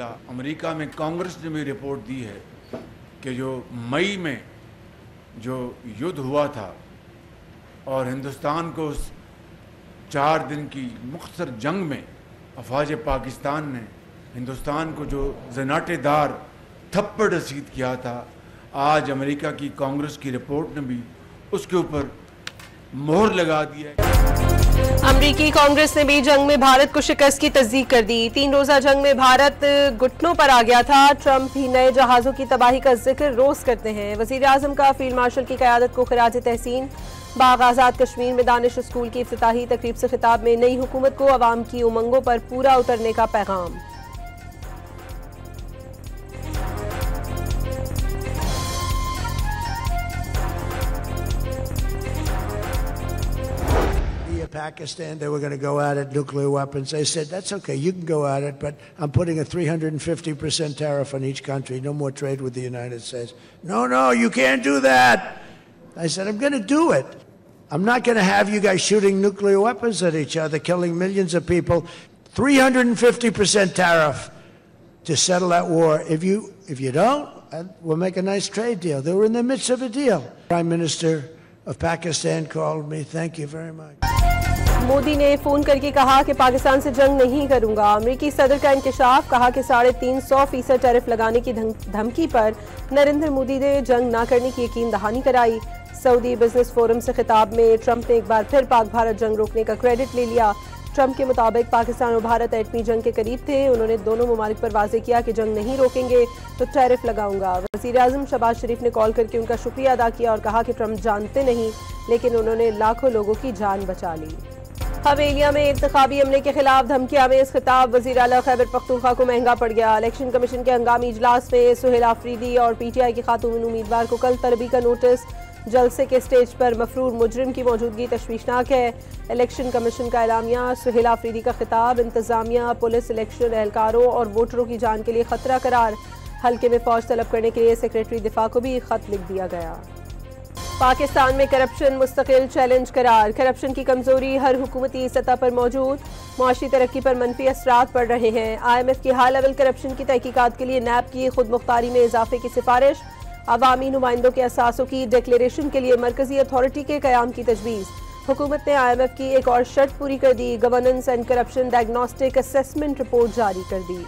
मिला। अमेरिका में कांग्रेस ने भी रिपोर्ट दी है कि जो मई में जो युद्ध हुआ था और हिंदुस्तान को उस 4 दिन की मुख्तसर जंग में अफवाज पाकिस्तान ने हिंदुस्तान को जो जनाटेदार थप्पड़ रसीद किया था, आज अमेरिका की कांग्रेस की रिपोर्ट ने भी उसके ऊपर मोहर लगा दी है। अमरीकी कांग्रेस ने भी जंग में भारत को शिकस्त की तस्दीक कर दी। 3 रोजा जंग में भारत घुटनों पर आ गया था। ट्रंप भी नए जहाजों की तबाही का जिक्र रोज करते हैं। वजीर आजम का फील्ड मार्शल की क़यादत को खिराज तहसीन। बाग आज़ाद कश्मीर में दानिश स्कूल की इफ्तिताही तकरीब से खिताब में नई हुकूमत को अवाम की उमंगों पर पूरा उतरने का पैगाम। Pakistan, they were going to go at it, nuclear weapons. They said, that's okay, you can go at it, but I'm putting a 350% tariff on each country. No more trade with the United States. No, you can't do that. I said, I'm going to do it. I'm not going to have you guys shooting nuclear weapons at each other, killing millions of people. 350% tariff to settle that war. If you don't, we'll make a nice trade deal. They were in the midst of a deal. Prime Minister of Pakistan called me. Thank you very much. Modi ने phone करके कहा कि पाकिस्तान से जंग नहीं करूंगा। अमेरिकी सदर का इंकशाफ, कहा कि 350% टैरिफ लगाने की धमकी पर नरेंद्र मोदी ने जंग न करने की यकीन दहानी कराई। सऊदी बिजनेस फोरम से खिताब में ट्रंप ने एक बार फिर पाक भारत जंग रोकने का क्रेडिट ले लिया। ट्रंप के मुताबिक पाकिस्तान और भारत एटमी जंग के करीब थे। उन्होंने दोनों ममालिक पर वाजे किया कि जंग नहीं रोकेंगे तो टैरिफ लगाऊंगा। वज़ीर आज़म शहबाज शरीफ ने कॉल करके उनका शुक्रिया अदा किया और कहा कि ट्रंप जानते नहीं, लेकिन उन्होंने लाखों लोगों की जान बचा ली। हवेलिया में इंतखाबी अमले के खिलाफ धमकियां में इस खिताब वज़ीर आला खैबर पख्तूनख्वा को महंगा पड़ गया। इलेक्शन कमीशन के हंगामी इजलास में सुहेल आफरीदी और PTI की खातून उम्मीदवार को कल तलबी का नोटिस। जलसे के स्टेज पर मफरूर मुजरिम की मौजूदगी तशवीशनाक है। इलेक्शन कमीशन का एलामिया, सुहेल आफरीदी का खिताब, इंतजामिया, पुलिस, इलेक्शन एहलकारों और वोटरों की जान के लिए खतरा करार। हल्के में फौज तलब करने के लिए सेक्रेटरी दिफा को भी खत लिख दिया गया। पाकिस्तान में करप्शन मुस्तकिल चैलेंज करार। करप्शन की कमजोरी हर हुकूमती सतह पर मौजूद। मुआशी तरक्की पर मनफी असरात पड़ रहे हैं। IMF की हाई लेवल करप्शन की तहकीकात के लिए NAB की खुद मुख्तारी में इजाफे की सिफारिश। अवामी नुमाइंदों के असासों की डिक्लेरेशन के लिए मरकजी अथॉरिटी के क़याम की तजवीज़। हुकूमत ने IMF की एक और शर्त पूरी कर दी। Governance and corruption diagnostic assessment report जारी कर दी।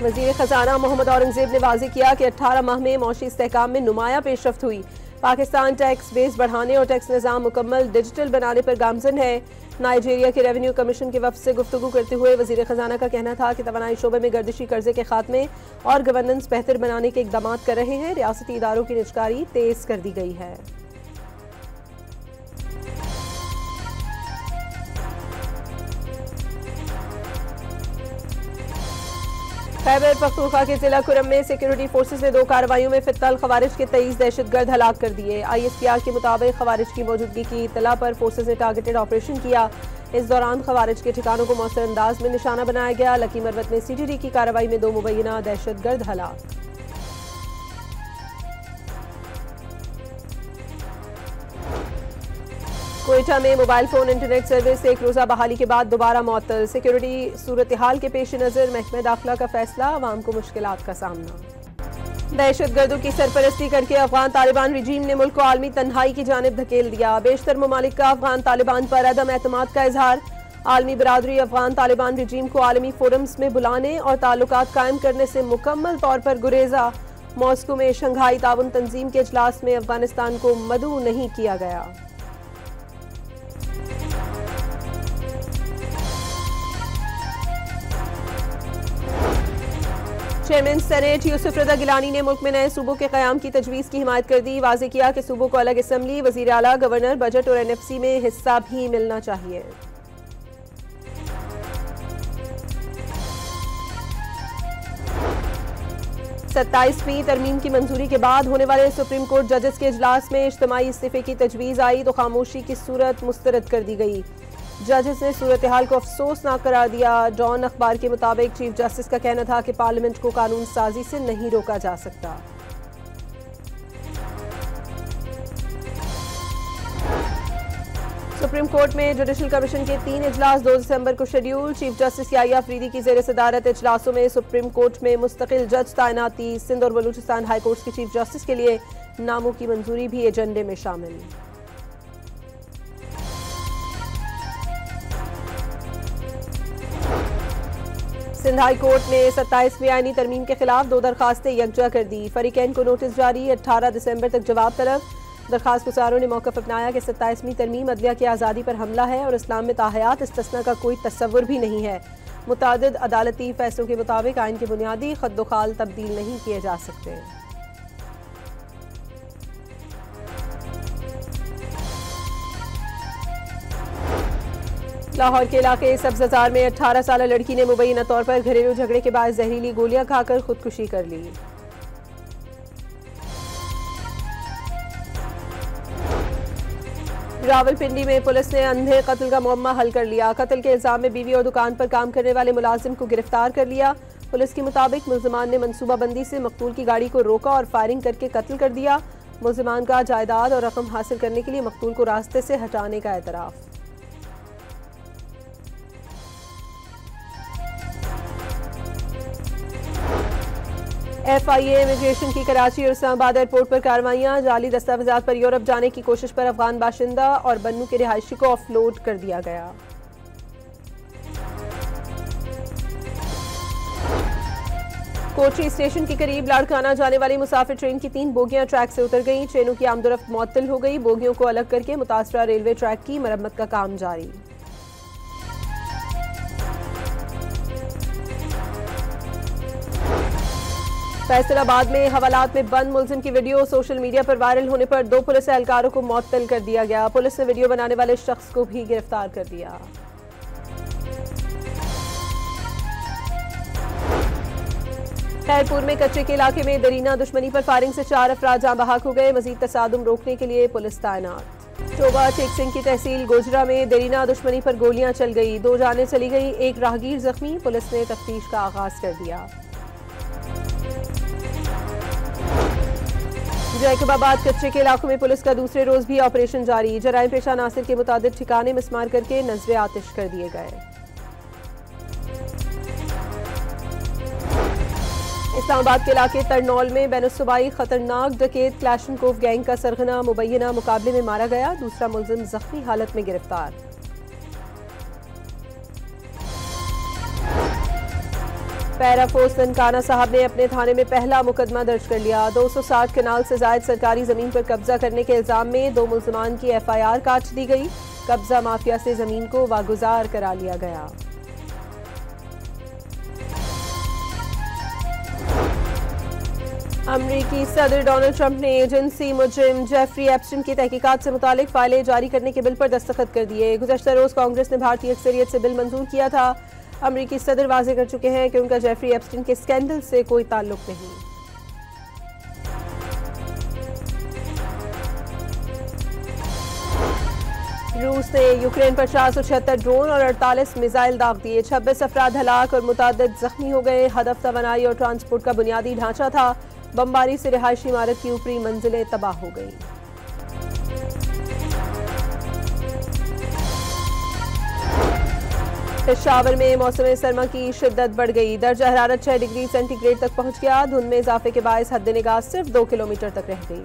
वज़ीर ख़जाना मोहम्मद औरंगज़ेब ने वाज़ेह किया कि 18 माह में मौशी इस्तेहकाम में नुमाया पेशरफ्त हुई। पाकिस्तान टैक्स बेस बढ़ाने और टैक्स निज़ाम मुकम्मल डिजिटल बनाने पर गामज़न है। नाइजीरिया के रेवेन्यू कमीशन के वफ़द से गुफ्तगू करते हुए वज़ीर ख़जाना का कहना था कि तवानाई शोबे में गर्दिशी कर्जे के खात्मे और गवर्नेंस बेहतर बनाने के इक़दाम कर रहे हैं। रियासती इदारों की निजकारी तेज़ कर दी गई है। खैबर पख्तूनख्वा के जिला कुरम में सिक्योरिटी फोर्सेज ने 2 कार्रवाइयों में फित्तल खवारिज के 23 दहशतगर्द हलाक कर दिए। ISPR के मुताबिक खवारिज की मौजूदगी की इतला पर फोर्सेज ने टारगेटेड ऑपरेशन किया। इस दौरान खवारिज के ठिकानों को मौसर अंदाज में निशाना बनाया गया। लकी मरवत में CTD की कार्रवाई में 2 मुबैना दहशतगर्द हलाक। कोयटा में मोबाइल फोन इंटरनेट सर्विस 1 रोजा बहाली के बाद दोबारा मुअत्तल। सिक्योरिटी सूरत हाल के पेश नज़र महकमे दाखिला का फैसला, अवाम को मुश्किलात का सामना। दहशतगर्दों की सरपरस्ती करके अफगान तालिबान रिजीम ने मुल्क को आलमी तन्हाई की जानिब धकेल दिया। बेशतर ममालिक का अफगान तालिबान पर अदम एतमाद का इजहार। आलमी बरादरी अफगान तालिबान रिजीम को आलमी फोरम्स में बुलाने और ताल्लुकात कायम करने से मुकम्मल तौर पर गुरेजा। मॉस्को में शंघाई ताउन तंजीम के इजलास में अफगानिस्तान को मदऊ नहीं किया गया। चेयरमैन सेनेट यूसुफ रजा गिलानी ने मुल्क में नए सूबों के क़याम की तजवीज़ की हिमायत कर दी। वाज़ेह किया कि सूबों को अलग असम्बली, वज़ीर आला, गवर्नर, बजट और NFC में हिस्सा भी मिलना चाहिए। 27वीं तरमीम की मंजूरी के बाद होने वाले सुप्रीम कोर्ट जजेस के इजलास में इज्तिमाई इस्तीफे की तजवीज़ आई तो खामोशी की सूरत मुस्तरद कर दी गई। जजेस ने सूरत हाल को अफसोसनाक करार दिया। डॉन अखबार के मुताबिक चीफ जस्टिस का कहना था कि पार्लियामेंट को कानून साजी से नहीं रोका जा सकता। सुप्रीम कोर्ट में जुडिशल कमीशन के 3 इजलास 2 दिसंबर को schedule. Chief justice Yahya Afridi की जेर सदारत इजलासों में सुप्रीम कोर्ट में मुस्तकिल जज तैनाती, सिंध और बलूचिस्तान हाई कोर्ट के चीफ जस्टिस के लिए नामों की मंजूरी भी एजेंडे में शामिल। सिंध हाई कोर्ट ने 27वीं आईनी तरमीम के खिलाफ 2 दरखास्तें यकजा कर दी। फरीकैन को नोटिस जारी, 18 दिसंबर तक जवाब तलब। दरखास्त गुजारों ने मौक़िफ़ अपनाया कि 27वीं तरमीम अदलिया की आज़ादी पर हमला है और इस्लाम में ताहयात इस्तिस्ना का कोई तस्वुर भी नहीं है। मुतादिद अदालती फैसलों के मुताबिक आइन के बुनियादी खद्दोखाल तब्दील नहीं किए जा सकते। लाहौर के इलाके सब्ज़ाजार में 18 साल लड़की ने मुबैना तौर पर घरेलू झगड़े के बाद जहरीली गोलियां खाकर खुदकुशी कर ली। रावलपिंडी में पुलिस ने अंधे कत्ल का मुअम्मा हल कर लिया। कत्ल के इल्जाम में बीवी और दुकान पर काम करने वाले मुलाजिम को गिरफ्तार कर लिया। पुलिस के मुताबिक मुल्जिमान ने मनसूबाबंदी से मकतूल की गाड़ी को रोका और फायरिंग करके कत्ल कर दिया। मुल्जिमान का जायदाद और रकम हासिल करने के लिए मकतूल को रास्ते से हटाने का एतराफ़। FIA इमिग्रेशन की कराची और इस्लामाबाद एयरपोर्ट पर कार्रवाइयां। जाली दस्तावेजात पर यूरोप जाने की कोशिश पर अफगान बाशिंदा और बन्नू के रिहायशी को ऑफलोड कर दिया गया। कोची स्टेशन के करीब लाड़काना जाने वाली मुसाफिर ट्रेन की 3 बोगियां ट्रैक से उतर गईं। ट्रेनों की आमदोरफ्त मुअत्तल हो गई। बोगियों को अलग करके मुतासरा रेलवे ट्रैक की मरम्मत का काम जारी। फैसलाबाद में हवालात में बंद मुलजिम की वीडियो सोशल मीडिया पर वायरल होने पर 2 पुलिस एहलकारों को मुअत्तल कर दिया गया। पुलिस ने वीडियो बनाने वाले शख्स को भी गिरफ्तार कर दिया। खैरपुर में कच्चे के इलाके में दरीना दुश्मनी पर फायरिंग से 4 अफराद जाँ बहक हो गए। मजीद तसादुम रोकने के लिए पुलिस तैनात। टोबा चेक सिंह की तहसील गोजरा में दरीना दुश्मनी पर गोलियां चल गई। 2 जानें चली गई, 1 राहगीर जख्मी। पुलिस ने तफ्तीश का आगाज कर दिया। जैकबाबाद कच्चे के इलाकों में पुलिस का दूसरे रोज भी ऑपरेशन जारी। जराइम पेशा नासिर के मुताबिक ठिकाने मिसमार करके नजरे आतिश कर दिए गए। इस्लामाबाद के इलाके तरनौल में बैनुस्सूबाई खतरनाक डकैत क्लैशनकोव गैंग का सरगना मुबैना मुकाबले में मारा गया। दूसरा मुलजिम जख्मी हालत में गिरफ्तार। पैराफोर्स ननकाना साहब ने अपने थाने में पहला मुकदमा दर्ज कर लिया। 260 कनाल से जायद सरकारी जमीन पर कब्जा करने के इल्जाम में 2 मुल्जिमान की FIR काट दी गई। कब्जा माफिया से जमीन को वागुजार करा लिया गया। अमरीकी सदर डोनाल्ड ट्रंप ने एजेंसी मुजरिम जेफरी एप्स्टीन की तहकीकात से मुतालिक फाइलें जारी करने के बिल पर दस्तखत कर दिए। गुज़श्ता रोज कांग्रेस ने भारतीय अक्सरियत से बिल मंजूर किया था। अमरीकी सदर वाजे कर चुके हैं कि उनका जेफरी एप्स्टीन के स्कैंडल से कोई ताल्लुक नहीं। रूस ने यूक्रेन पर 476 ड्रोन और 48 मिसाइल दाग दिए। 26 अफराद हलाक और मुतादिद जख्मी हो गए। हदफ तवानाई और ट्रांसपोर्ट का बुनियादी ढांचा था। बमबारी से रिहायशी इमारत की ऊपरी मंजिलें तबाह हो गई। पेशावर में मौसम सरमा की शिद्दत बढ़ गई। दर्जा हरारत 6 डिग्री सेंटीग्रेड तक पहुंच गया। धुंध में इजाफे के बायस हद निगाह सिर्फ 2 किलोमीटर तक रह गई।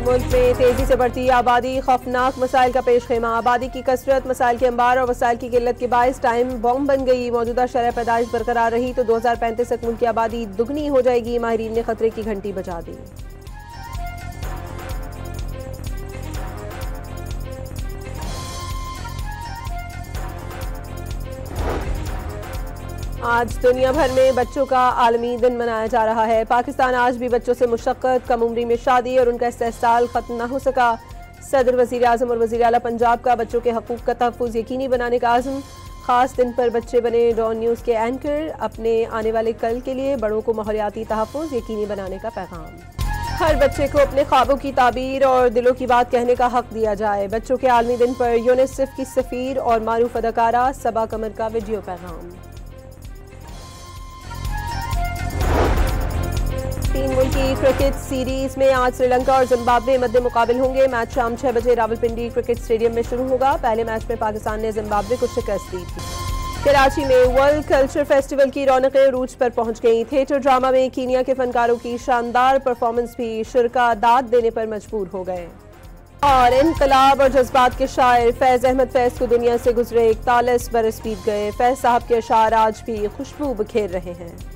मुल्क में तेजी से बढ़ती आबादी, खौफनाक मसाइल का पेश खेमा। आबादी की कसरत, मसाइल के अंबार और वसाइल की किल्लत के बायस टाइम बॉम्ब बन गई। मौजूदा शरह पैदाइश बरकरार रही तो 2035 तक मुल्क की आबादी दुगनी हो जाएगी। माहिरीन ने खतरे की घंटी बजा दी। आज दुनिया भर में बच्चों का आलमी दिन मनाया जा रहा है। पाकिस्तान आज भी बच्चों से मुशक्कत, कम उम्री में शादी और उनका इस्तेहसाल खत्म न हो सका। सदर, वज़ीर आज़म और वज़ीर आला पंजाब का बच्चों के हकूक़ का तहफ़्फ़ुज़ यकीनी बनाने का आज़म। ख़ास दिन पर बच्चे बने डॉन न्यूज़ के एंकर। अपने आने वाले कल के लिए बड़ों को माहौलियाती तहफ़्फ़ुज़ यकीनी बनाने का पैगाम। हर बच्चे को अपने ख्वाबों की ताबीर और दिलों की बात कहने का हक दिया जाए। बच्चों के आलमी दिन पर यूनिसेफ की सफ़ीर और मारूफ अदाकारा सबा कमर का वीडियो पैगाम। तीन मुल्की क्रिकेट सीरीज में आज श्रीलंका और जिम्बाब्वे मध्य मुकाबिल होंगे। मैच शाम 6 बजे रावलपिंडी क्रिकेट स्टेडियम में शुरू होगा। पहले मैच में पाकिस्तान ने जिम्बाब्वे को शिकस्त दी थी। कराची में वर्ल्ड कल्चर फेस्टिवल की रौनकें अरूज पर पहुंच गईं। थिएटर ड्रामा में कीनिया के फनकारों की शानदार परफॉर्मेंस भी शुरका दाद देने पर मजबूर हो गए। और इनकलाब और जज्बात के शायर फैज अहमद फैज को दुनिया से गुजरे 41 बरस बीत गए। फैज साहब के अशार आज भी खुशबू बिखेर रहे हैं।